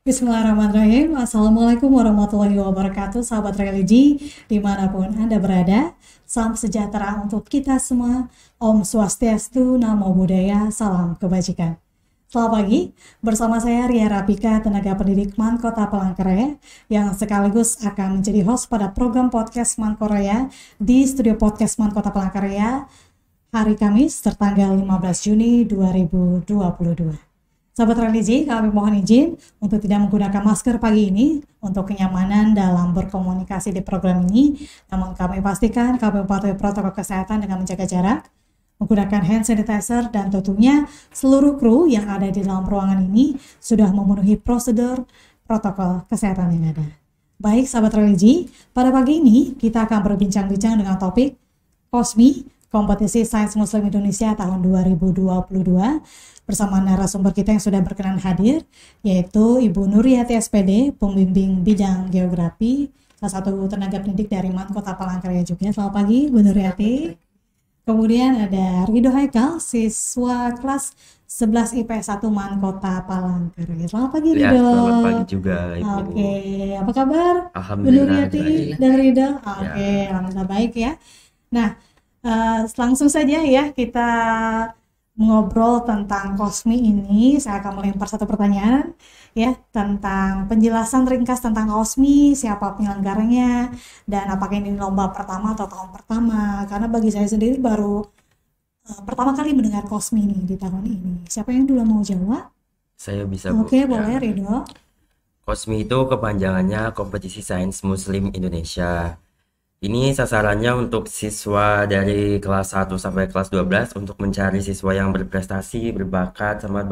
Bismillahirrahmanirrahim. Assalamualaikum warahmatullahi wabarakatuh, sahabat religi dimanapun Anda berada. Salam sejahtera untuk kita semua. Om Swastiastu, Namo Buddhaya, salam kebajikan. Selamat pagi, bersama saya Ria Rapika, tenaga pendidik MAN Kota Palangkaraya, yang sekaligus akan menjadi host pada program podcast MAN Korea di studio podcast MAN Kota Palangkaraya hari Kamis tertanggal 15 Juni 2022. Sahabat religi, kami mohon izin untuk tidak menggunakan masker pagi ini untuk kenyamanan dalam berkomunikasi di program ini. Namun kami pastikan kami mematuhi protokol kesehatan dengan menjaga jarak, menggunakan hand sanitizer, dan tentunya seluruh kru yang ada di dalam ruangan ini sudah memenuhi prosedur protokol kesehatan yang ada. Baik sahabat religi, pada pagi ini kita akan berbincang-bincang dengan topik KOSMI, Kompetisi Sains Muslim Indonesia tahun 2022, bersama narasumber kita yang sudah berkenan hadir, yaitu Ibu Nuriyati SPD, pembimbing bidang geografi, salah satu tenaga pendidik dari MAN Kota Palangkaraya juga. Selamat pagi Bu Nuriyati. Kemudian ada Ridho Haikal, siswa kelas 11 IPS 1 MAN Kota Palangkaraya. Selamat pagi Ridho. Ya, selamat pagi juga Ibu. Oke, apa kabar Bu Nuriyati dan Ridho? Oke, alhamdulillah baik ya. Nah, langsung saja ya kita ngobrol tentang KOSMI ini. Saya akan melempar satu pertanyaan ya tentang penjelasan ringkas tentang KOSMI, siapa penyelenggaranya, dan apakah ini lomba pertama atau tahun pertama. Karena bagi saya sendiri baru pertama kali mendengar KOSMI ini di tahun ini. Siapa yang dulu mau jawab? Saya bisa Bu. Oke, boleh Ridho. KOSMI itu kepanjangannya Kompetisi Sains Muslim Indonesia. Ini sasarannya untuk siswa dari kelas 1 sampai kelas 12 untuk mencari siswa yang berprestasi, berbakat, sama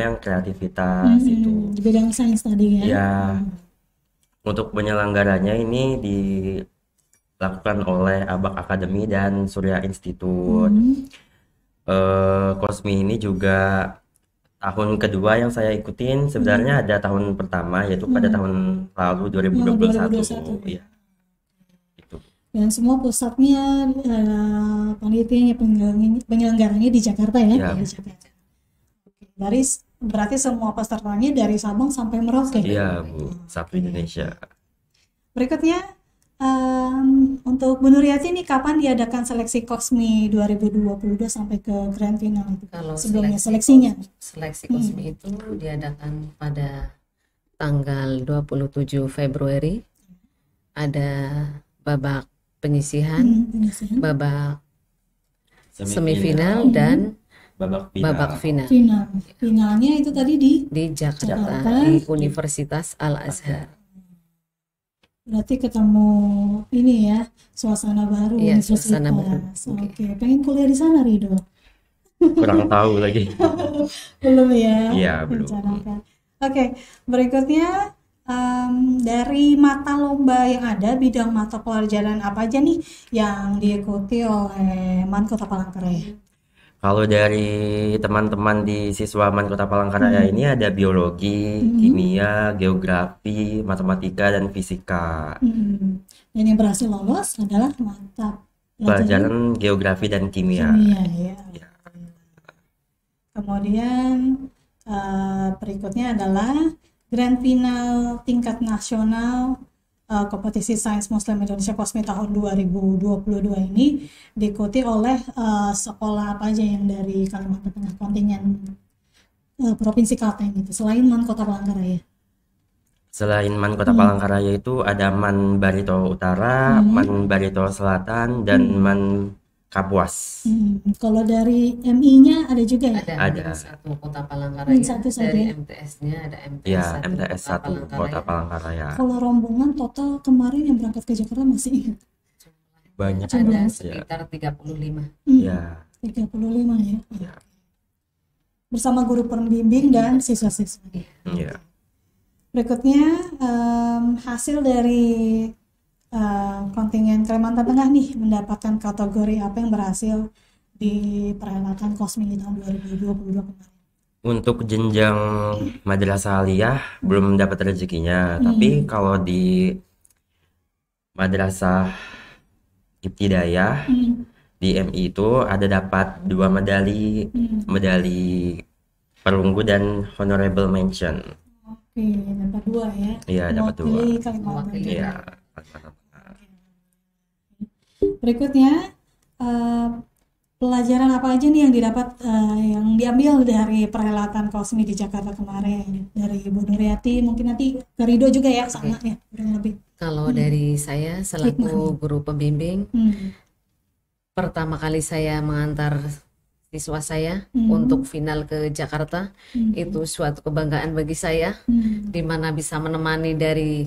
yang kreativitas itu. Di bidang sains tadi ya. Ya. Untuk penyelenggaranya ini dilakukan oleh Abak Academy dan Surya Institute. KOSMI ini juga tahun kedua yang saya ikutin. Sebenarnya ada tahun pertama, yaitu pada tahun lalu 2021. Ya. Dan semua pusatnya, panitianya, penyelenggaranya di Jakarta ya? Ya. Di Jakarta. Oke. Berarti semua pesertanya dari Sabang sampai Merauke? Iya Bu, satu Indonesia. Berikutnya, untuk Bu Nuriyati ini kapan diadakan seleksi KOSMI 2022 sampai ke Grand Final itu? Kalau sebelumnya seleksinya? Seleksi KOSMI itu diadakan pada tanggal 27 Februari. Ada babak penyisihan, babak semifinal dan babak final. Finalnya itu tadi di Jakarta, di Universitas Al-Azhar. Berarti ketemu ini ya, suasana baru. Iya, suasana baru. Oke, pengen kuliah di sana Ridho? Kurang tahu lagi. Belum ya? Iya, belum. Oke, berikutnya dari mata lomba yang ada, bidang mata pelajaran apa aja nih yang diikuti oleh MAN Kota Palangkaraya? Kalau dari teman-teman di siswa MAN Kota Palangkaraya ini ada biologi, kimia, geografi, matematika, dan fisika. Dan yang berhasil lolos adalah mata pelajaran geografi dan kimia. Ya. Kemudian berikutnya adalah Grand Final tingkat nasional Kompetisi Sains Muslim Indonesia KOSMI tahun 2022 ini diikuti oleh sekolah apa aja yang dari Kalimantan Tengah, kontingen Provinsi Kalteng itu, selain MAN Kota Palangkaraya? Selain MAN Kota Palangkaraya itu ada MAN Barito Utara, MAN Barito Selatan, dan MAN Kapuas. Kalau dari MI-nya ada juga ya? Ada satu Kota Palangkaraya. Dari MTS-nya ada MTS 1 Kota Palangkaraya. Kalau rombongan total kemarin yang berangkat ke Jakarta masih ingat? Banyak. Ada sekitar 35. Ya. 35 ya. Bersama guru pembimbing dan siswa-siswa. Iya. Berikutnya hasil dari kontingen Kalimantan Tengah nih mendapatkan kategori apa yang berhasil di perhelatan KOSMI tahun 2022 kemarin? Untuk jenjang madrasah aliyah belum dapat rezekinya, tapi kalau di madrasah ibtidaiyah di MI itu ada dapat 2 medali, medali perunggu dan honorable mention. Oke, dapat 2 ya. Iya, dapat 2. Mewakili Kalimantan. Mewakili. Iya, Kalimantan Tengah. Berikutnya, eh, pelajaran apa aja nih yang didapat, yang diambil dari perhelatan Kosmi di Jakarta kemarin dari Bu Nuryati, mungkin nanti ke Rido juga ya, sama ya kurang lebih. Kalau dari saya selaku guru pembimbing, pertama kali saya mengantar siswa saya untuk final ke Jakarta, itu suatu kebanggaan bagi saya, di mana bisa menemani dari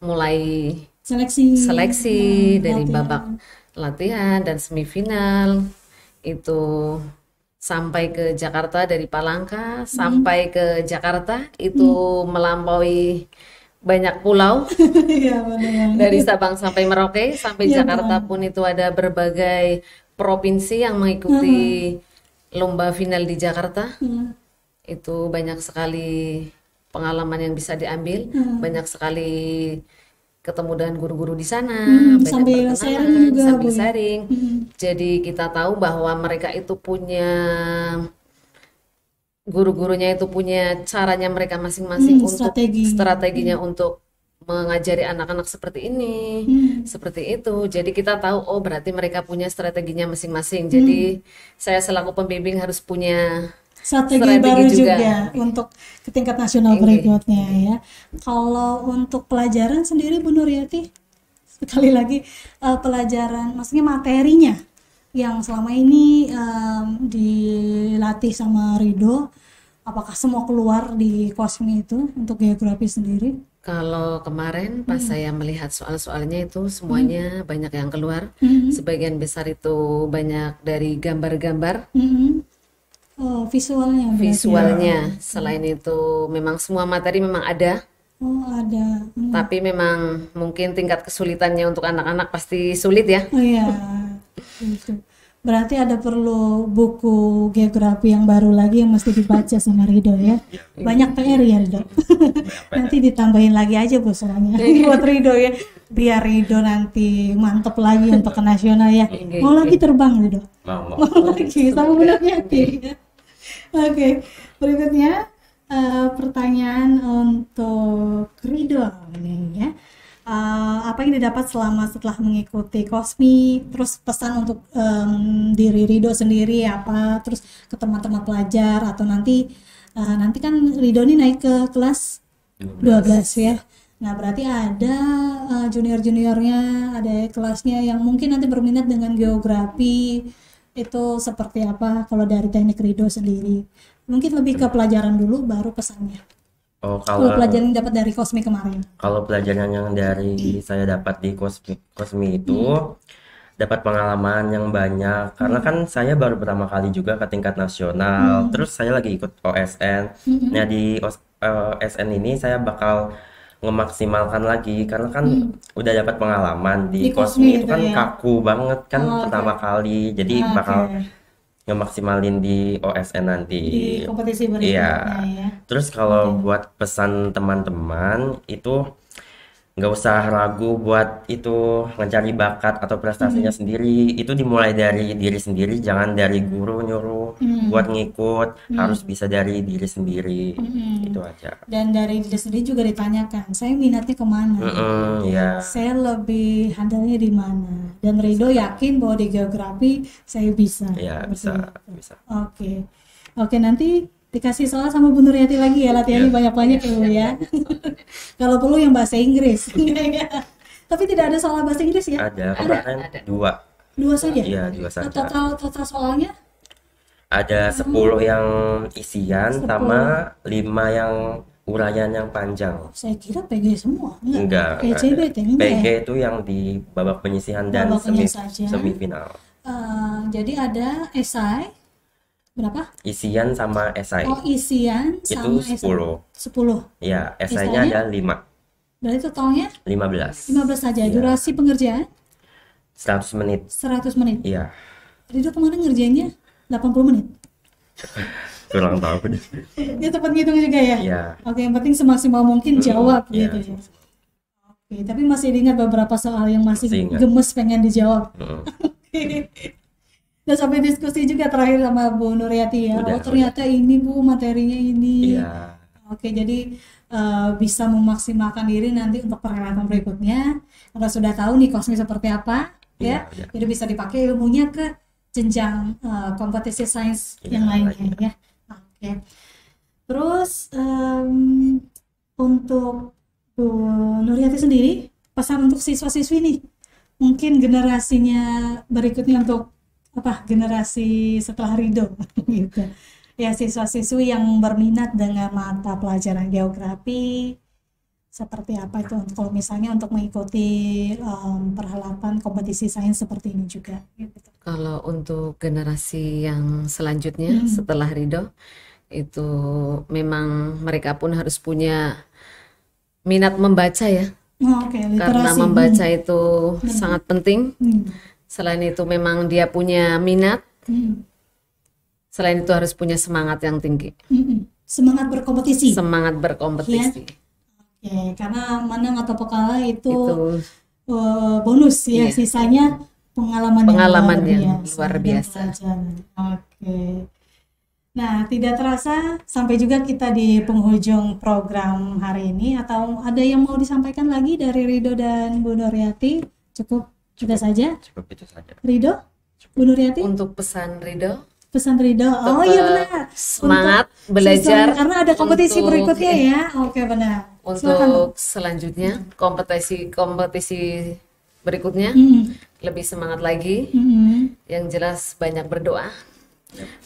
mulai seleksi dari latihan. babak latihan dan semifinal itu sampai ke Jakarta, dari Palangka sampai ke Jakarta itu melampaui banyak pulau. Iya, benar. Dari Sabang sampai Merauke sampai Iya, Jakarta pun itu ada berbagai provinsi yang mengikuti lomba final di Jakarta. Itu banyak sekali pengalaman yang bisa diambil, banyak sekali ketemu dengan guru-guru di sana, banyak sambil berkenalan, sharing juga, sambil Bu, ya? sharing. Jadi kita tahu bahwa mereka itu punya guru-gurunya itu punya caranya mereka masing-masing untuk strateginya untuk mengajari anak-anak seperti ini, seperti itu. Jadi kita tahu, oh berarti mereka punya strateginya masing-masing. Jadi saya selaku pembimbing harus punya strategi baru juga untuk ke tingkat nasional berikutnya ya. Kalau untuk pelajaran sendiri Bu Nuryati, sekali lagi pelajaran, maksudnya materinya yang selama ini dilatih sama Rido, apakah semua keluar di Kosmi itu untuk geografi sendiri? Kalau kemarin pas saya melihat soal-soalnya itu semuanya banyak yang keluar, sebagian besar itu banyak dari gambar-gambar. Oh, visualnya berarti. Visualnya. Selain itu memang semua materi memang ada. Oh, ada. Tapi memang mungkin tingkat kesulitannya untuk anak-anak pasti sulit ya. Oh iya. Gitu. Berarti ada perlu buku geografi yang baru lagi yang mesti dibaca sama Rido ya. Banyak PR ya Rido. Nanti ditambahin lagi aja Bu soalnya buat Rido ya. Biar Rido nanti mantep lagi untuk ke nasional ya. Mau lagi terbang Rido? Mau. Mau lagi sama Bu Nuryati ya. Oke, berikutnya pertanyaan untuk Rido nih ya. Apa yang didapat setelah mengikuti Kosmi, terus pesan untuk diri Rido sendiri apa, terus ke teman-teman pelajar atau nanti kan Rido ini naik ke kelas 12 ya. Nah, berarti ada junior-juniornya, ada kelasnya yang mungkin nanti berminat dengan geografi. Itu seperti apa kalau dari teknik Rido sendiri? Mungkin lebih ke pelajaran dulu baru pesannya. Oh, Kalau pelajaran yang dapat dari Kosmi kemarin. Kalau pelajaran yang dari saya dapat di Kosmi itu dapat pengalaman yang banyak karena kan saya baru pertama kali juga ke tingkat nasional. Terus saya lagi ikut OSN. Nah, di OSN ini saya bakal ngemaksimalkan lagi karena kan udah dapat pengalaman di Kosmi itu kan ya? kaku banget kan pertama kali. Jadi bakal ngemaksimalin di OSN nanti. Di kompetisi berikutnya ya. Terus kalau buat pesan teman-teman itu nggak usah ragu buat itu mencari bakat atau prestasinya sendiri. Itu dimulai dari diri sendiri, jangan dari guru nyuruh buat ngikut, harus bisa dari diri sendiri. Itu aja. Dan dari diri sendiri juga ditanyakan, saya minatnya kemana? Ya. Saya lebih handalnya di mana? Dan Rido yakin bahwa di geografi saya bisa. Ya, bisa. Oke, nanti dikasih soal sama Bu Nuryati lagi ya, latihannya banyak-banyak ya. Kalau perlu yang bahasa Inggris. Tapi tidak ada soal bahasa Inggris ya? Ada, kemarin dua saja? Iya, 2 saja. Total soalnya? Ada 10 yang isian sama 5 yang uraian yang panjang. Saya kira PG semua. Enggak. PCBT PG itu yang di babak penyisihan dan semifinal. Jadi ada esai berapa? Isian sama esai. Oh, isian sama itu 10. Ya, esainya ada 5. Berarti totalnya 15. 15 saja. Durasi pengerjaan 100 menit. 100 menit. Iya. Rido kemarin ngerjainnya 80 menit. Kurang tahu deh. Dia tepat ngitung juga ya? Iya. Oke, yang penting semaksimal mungkin jawab gitu ya. Oke, tapi masih ingat beberapa soal yang masih gemes pengen dijawab. Udah sampai diskusi juga terakhir sama Bu Nuryati ya. Oh ternyata ini Bu materinya ini. Iya. Oke, jadi bisa memaksimalkan diri nanti untuk perhelatan berikutnya. Kalau sudah tahu nih kosmi seperti apa, ya, jadi bisa dipakai ilmunya ke jenjang kompetisi sains yang lainnya, ya. Oke. Terus untuk Bu Nuryati sendiri, pesan untuk siswa-siswi nih, mungkin generasinya berikutnya untuk generasi setelah Ridho gitu. Ya, siswa-siswi yang berminat dengan mata pelajaran geografi seperti apa itu kalau misalnya untuk mengikuti perhelatan kompetisi sains seperti ini juga gitu. Kalau untuk generasi yang selanjutnya setelah Ridho itu memang mereka pun harus punya minat membaca ya. Karena membaca itu sangat penting. Selain itu memang dia punya minat. Selain itu harus punya semangat yang tinggi. Semangat berkompetisi. Semangat berkompetisi. Ya, karena menang atau kalah itu bonus ya. Sisanya pengalaman yang luar biasa. Oke. Nah, tidak terasa sampai juga kita di penghujung program hari ini. Atau ada yang mau disampaikan lagi dari Ridho dan Bu Nuryati? Cukup saja. Cukup itu saja. Ridho, Bu Nuryati? Untuk pesan Ridho. Oh iya benar. Semangat belajar karena ada kompetisi berikutnya ya. Oke, benar. Untuk selanjutnya kompetisi berikutnya lebih semangat lagi. Yang jelas banyak berdoa,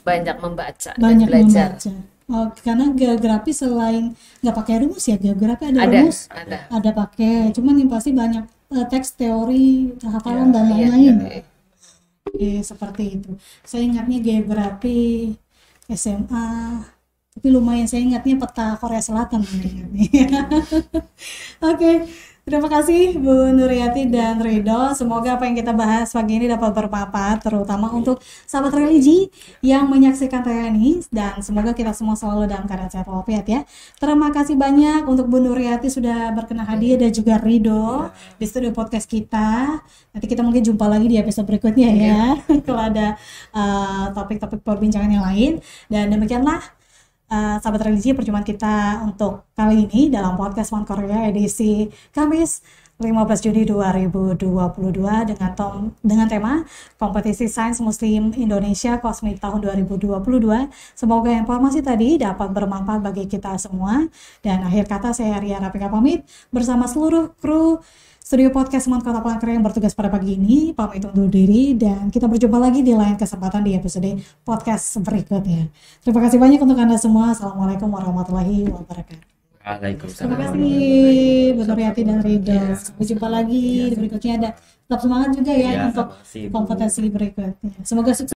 banyak membaca, banyak dan belajar. Karena geografi selain nggak pakai rumus ya, geografi ada rumus, ada pakai. Cuman yang pasti banyak teks, teori, hafalan dan lain-lain. Seperti itu. Saya ingatnya geografi SMA, tapi lumayan saya ingatnya peta Korea Selatan. Oke, terima kasih Bu Nuryati dan Ridho. Semoga apa yang kita bahas pagi ini dapat bermanfaat, terutama untuk sahabat religi yang menyaksikan tayangan ini, dan semoga kita semua selalu dalam keadaan sehat walafiat ya. Terima kasih banyak untuk Bu Nuryati sudah berkenan hadir dan juga Ridho di studio podcast kita. Nanti kita mungkin jumpa lagi di episode berikutnya ya. Kalau ada topik-topik perbincangan yang lain. Dan demikianlah sahabat religi perjumpaan kita untuk kali ini dalam podcast One Korea edisi Kamis 15 Juni 2022 dengan tema kompetisi sains muslim Indonesia Kosmi tahun 2022. Semoga informasi tadi dapat bermanfaat bagi kita semua. Dan akhir kata saya Ria Rapika pamit bersama seluruh kru Studio Podcast One Kota Palangkaraya yang bertugas pada pagi ini, pamit undur diri dan kita berjumpa lagi di lain kesempatan di episode podcast berikutnya. Terima kasih banyak untuk Anda semua. Assalamualaikum warahmatullahi wabarakatuh. Waalaikumsalam. Terima kasih Bu Nuryati dan Ridho. Sampai jumpa lagi di berikutnya. Tetap semangat juga ya untuk kompetisi berikutnya. Semoga sukses.